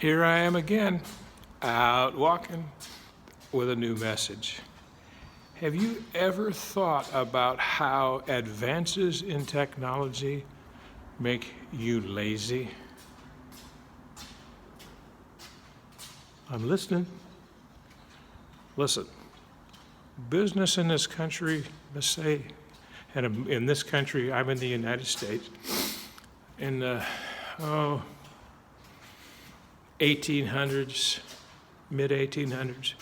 Here I am again, out walking with a new message. Have you ever thought about how advances in technology make you lazy? I'm listening. Listen, business in this country, let's say, and in this country, I'm in the United States, in the 1800s, mid 1800s,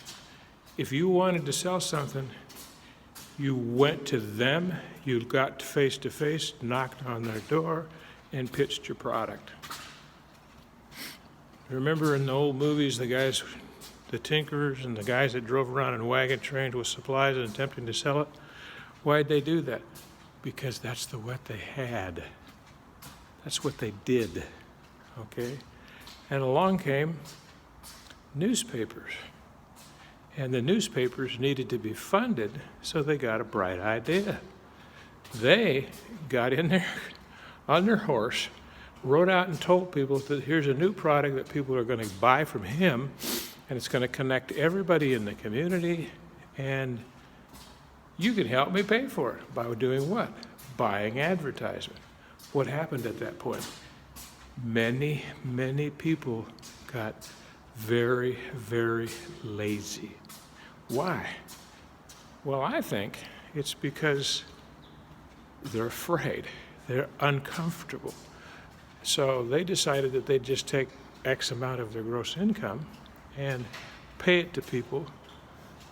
if you wanted to sell something, you went to them, you got face to face, knocked on their door, and pitched your product. Remember in the old movies, the guys, the tinkerers and the guys that drove around in wagon trains with supplies and attempting to sell it? Why'd they do that? Because that's what they had. That's what they did, okay? And along came newspapers. And the newspapers needed to be funded, so they got a bright idea. They got in there on their horse, rode out and told people that here's a new product that people are going to buy from him, and it's going to connect everybody in the community, and you can help me pay for it by doing what? Buying advertisement. What happened at that point? Many, many people got very, very lazy. Why? Well, I think it's because they're afraid. They're uncomfortable. So they decided that they'd just take X amount of their gross income and pay it to people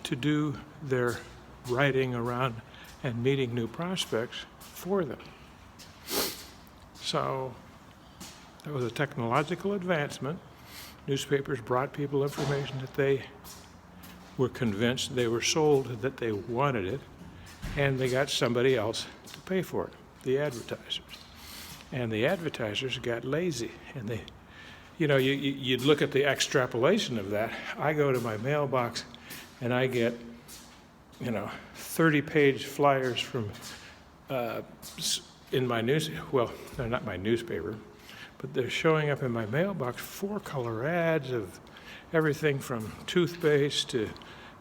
to do their riding around and meeting new prospects for them. So that was a technological advancement. Newspapers brought people information that they were convinced, they were sold that they wanted it, and they got somebody else to pay for it, the advertisers. And the advertisers got lazy, and they, you'd look at the extrapolation of that. I go to my mailbox and I get, 30-page flyers from, in my well, they're not my newspaper, but they're showing up in my mailbox, 4-color ads of everything from toothpaste to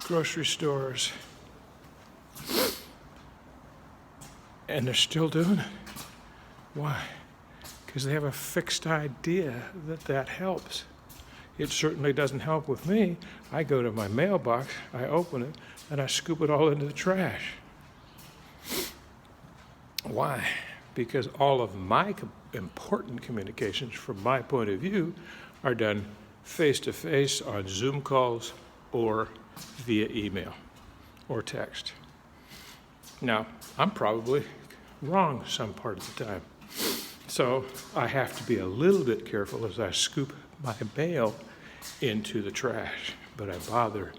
grocery stores. And they're still doing it. Why? Because they have a fixed idea that helps. It certainly doesn't help with me. I go to my mailbox, I open it, and I scoop it all into the trash. Why? Because all of my important communications, from my point of view, are done face-to-face on Zoom calls or via email or text. Now, I'm probably wrong some part of the time. So I have to be a little bit careful as I scoop my mail into the trash. But I bother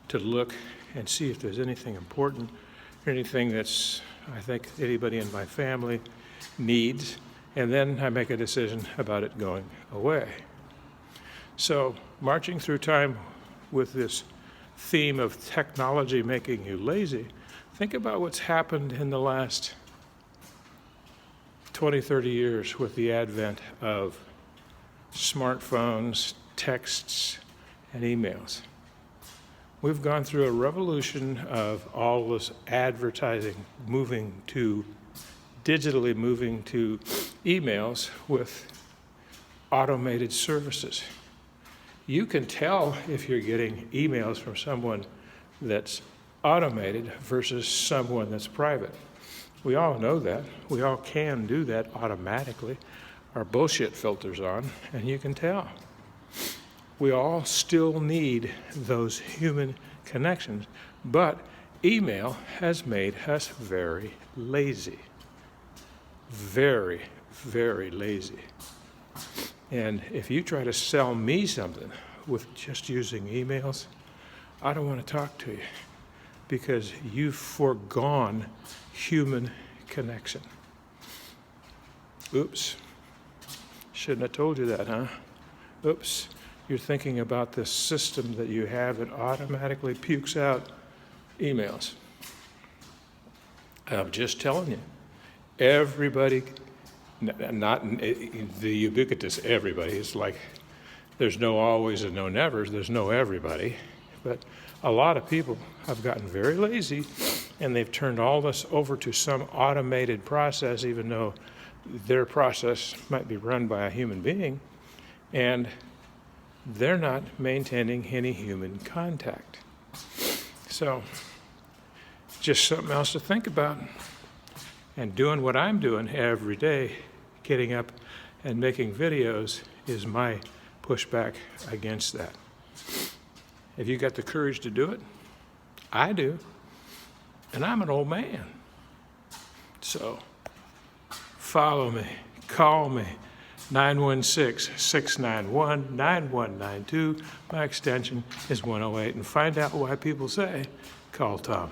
to look and see if there's anything important, anything that's, I think, anybody in my family needs, and then I make a decision about it going away. So, marching through time with this theme of technology making you lazy, think about what's happened in the last 20, 30 years with the advent of smartphones, texts, and emails. We've gone through a revolution of all this advertising digitally moving to emails with automated services. You can tell if you're getting emails from someone that's automated versus someone that's private. We all know that. We all can do that automatically. Our bullshit filter's on, and you can tell. We all still need those human connections, but email has made us very lazy. Very, very lazy. And if you try to sell me something with just using emails, I don't want to talk to you because you've foregone human connection. Oops. Shouldn't have told you that, huh? Oops. You're thinking about this system that you have that automatically pukes out emails. I'm just telling you. Everybody, not the ubiquitous everybody, it's like There's no always and no nevers. There's no everybody. But a lot of people have gotten very lazy, and they've turned all this over to some automated process, even though their process might be run by a human being, and they're not maintaining any human contact. So, just something else to think about. And doing what I'm doing every day, getting up and making videos, is my pushback against that. Have you got the courage to do it? I do. And I'm an old man. So, follow me, call me, 916-691-9192. My extension is 108. And find out why people say, call Tom.